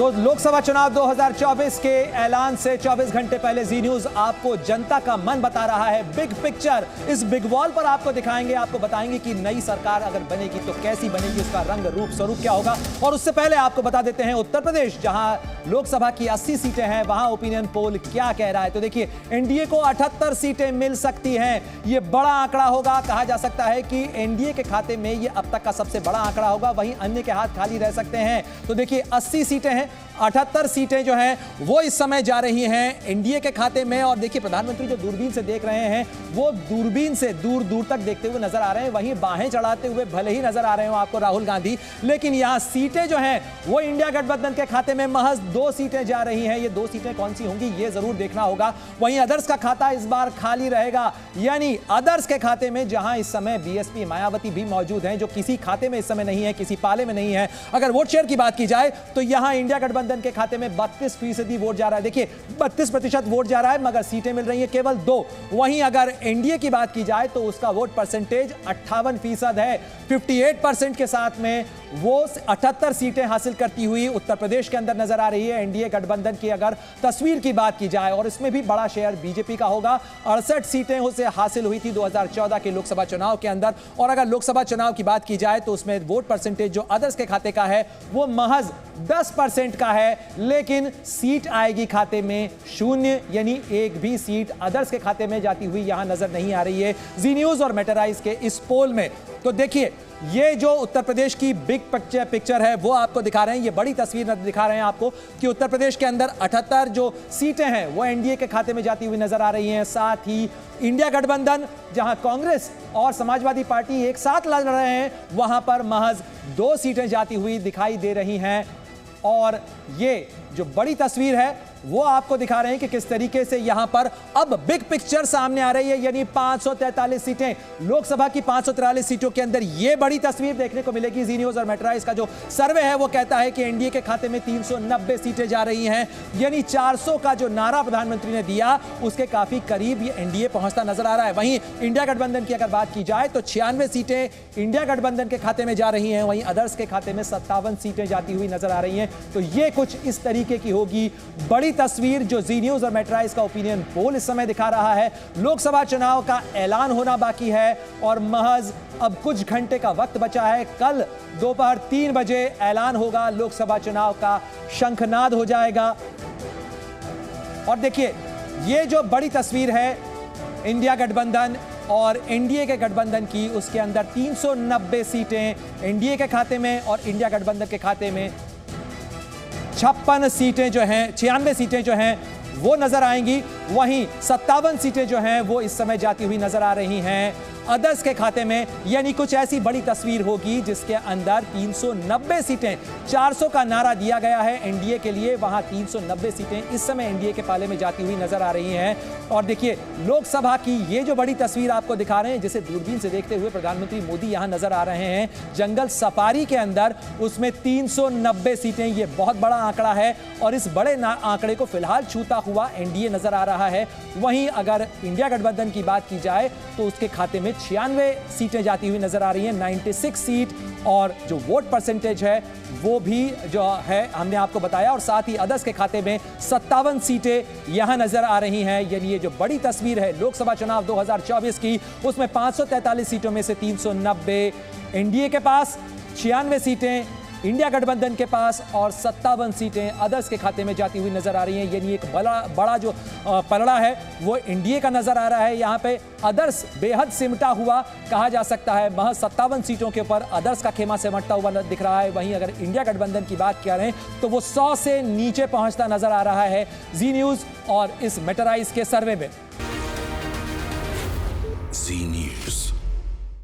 तो लोकसभा चुनाव 2024 के ऐलान से 24 घंटे पहले जी न्यूज आपको जनता का मन बता रहा है। बिग पिक्चर इस बिग वॉल पर आपको दिखाएंगे, आपको बताएंगे कि नई सरकार अगर बनेगी तो कैसी बनेगी, उसका रंग रूप स्वरूप क्या होगा। और उससे पहले आपको बता देते हैं उत्तर प्रदेश जहां लोकसभा की 80 सीटें हैं, वहां ओपिनियन पोल क्या कह रहा है। तो देखिए, एनडीए को 78 सीटें मिल सकती हैं। यह बड़ा आंकड़ा होगा। कहा जा सकता है कि एनडीए के खाते में यह अब तक का सबसे बड़ा आंकड़ा होगा, वहीं अन्य के हाथ खाली रह सकते हैं। तो देखिए, 80 सीटें हैं, 78 सीटें जो हैं वो इस समय जा रही हैं एनडीए के खाते में। और देखिए, प्रधानमंत्री जो दूरबीन से देख रहे हैं वो दूरबीन से दूर दूर तक देखते हुए नजर आ रहे हैं। वहीं बाहें चढ़ाते हुए भले ही नजर आ रहे हो आपको राहुल गांधी, लेकिन यहां सीटें जो हैं वो इंडिया गठबंधन के खाते में महज 2 सीटें जा रही हैं। ये 2 सीटें कौन सी होंगी ये जरूर देखना होगा। वहीं अदर्स का खाता इस बार खाली रहेगा, यानी अदर्स के खाते में जहां इस समय बीएसपी मायावती भी मौजूद हैं, जो किसी खाते में इस समय नहीं है, किसी पाले में नहीं है। अगर वोट शेयर की बात की जाए तो यहां इंडिया गठबंधन के खाते में 32% वोट जा रहा है। देखिए, 32% वोट जा रहा है, मगर सीटें मिल रही हैं केवल 2। वहीं अगर एनडीए की बात की जाए तो उसका वोट परसेंटेज 58% है। 58% के साथ में वो 78 सीटें हासिल करती हुई उत्तर प्रदेश के अंदर नजर आ रही है एनडीए गठबंधन की। अगर तस्वीर की बात की जाए, और इसमें भी बड़ा शेयर बीजेपी का होगा, 68 सीटें उसे हासिल हुई थी 2014 के लोकसभा चुनाव के अंदर। और अगर लोकसभा चुनाव की बात की जाए तो उसमें वोट परसेंटेज जो अदर्स के खाते का है वो महज 10% का है, लेकिन सीट आएगी खाते में 0, यानी एक भी सीट अदर्स के खाते में जाती हुई यहां नजर नहीं आ रही है जी न्यूज और मेटाराइज के इस पोल में। तो देखिए, ये जो उत्तर प्रदेश की बिग पिक्चर है वो आपको दिखा रहे हैं, ये बड़ी तस्वीर दिखा रहे हैं आपको कि उत्तर प्रदेश के अंदर 78 जो सीटें हैं वो एनडीए के खाते में जाती हुई नजर आ रही हैं। साथ ही इंडिया गठबंधन जहां कांग्रेस और समाजवादी पार्टी एक साथ लड़ रहे हैं, वहां पर महज 2 सीटें जाती हुई दिखाई दे रही हैं। और ये जो बड़ी तस्वीर है वो आपको दिखा रहे हैं कि किस तरीके से यहां पर अब बिग पिक्चर सामने आ रही है, यानी 543 सीटें लोकसभा की 543 सीटों के अंदर ये बड़ी तस्वीर देखने को मिलेगी। जी न्यूज और मेट्राइज का जो सर्वे है वो कहता है कि एनडीए के खाते में 390 सीटें जा रही हैं, यानी 400 का जो नारा प्रधानमंत्री ने दिया उसके काफी करीब ये एनडीए पहुंचता नजर आ रहा है। वहीं इंडिया गठबंधन की अगर बात की जाए तो 96 सीटें इंडिया गठबंधन के खाते में जा रही हैं, वहीं अदर्स के खाते में 57 सीटें जाती हुई नजर आ रही हैं। तो ये कुछ इस तरीके की होगी बड़ी तस्वीर जो जी न्यूज और मेट्राइज का ओपिनियन पोल इस समय दिखा रहा है। लोकसभा चुनाव का ऐलान होना बाकी है और महज अब कुछ घंटे का वक्त बचा है। कल दोपहर 3 बजे ऐलान होगा, लोकसभा चुनाव का शंखनाद हो जाएगा। और देखिए, ये जो बड़ी तस्वीर है इंडिया गठबंधन और एनडीए के गठबंधन की, उसके अंदर 390 सीटें एनडीए के खाते में और इंडिया गठबंधन के खाते में 56 सीटें जो हैं, 96 सीटें जो हैं वो नजर आएंगी। वहीं 57 सीटें जो हैं वो इस समय जाती हुई नजर आ रही हैं अदर्स के खाते में, यानी कुछ ऐसी बड़ी तस्वीर होगी जिसके अंदर 390 सीटें, 400 का नारा दिया गया है एनडीए के लिए, वहां 390 सीटें इस समय एनडीए के पाले में जाती हुई नजर आ रही हैं। और देखिए, लोकसभा की ये जो बड़ी तस्वीर आपको दिखा रहे हैं, जिसे दूरबीन से देखते हुए प्रधानमंत्री मोदी यहां नजर आ रहे हैं जंगल सफारी के अंदर, उसमें 390 सीटें, ये बहुत बड़ा आंकड़ा है और इस बड़े आंकड़े को फिलहाल छूता हुआ एनडीए नजर आ रहा है। वहीं अगर इंडिया गठबंधन की बात की जाए तो उसके खाते में 96 सीटें जाती हुई नजर आ रही हैं, 96 सीट। और जो वोट परसेंटेज है वो भी जो है हमने आपको बताया, और साथ ही अदर्स के खाते में 57 सीटें यहां नजर आ रही हैं। यानी ये जो बड़ी तस्वीर है लोकसभा चुनाव 2024 की, उसमें 543 सीटों में से 390 एनडीए के पास, 96 सीटें इंडिया गठबंधन के पास और 57 सीटें अदर्स के खाते में जाती हुई नजर आ रही हैं। यानी एक बड़ा जो पलड़ा है वो एनडीए का नजर आ रहा है। यहाँ पे अदर्स बेहद सिमटा हुआ कहा जा सकता है, महज 57 सीटों के ऊपर अदर्स का खेमा सिमटता हुआ दिख रहा है। वहीं अगर इंडिया गठबंधन की बात करें तो वो 100 से नीचे पहुंचता नजर आ रहा है जी न्यूज और इस मेटाराइज के सर्वे में। जी न्यूज।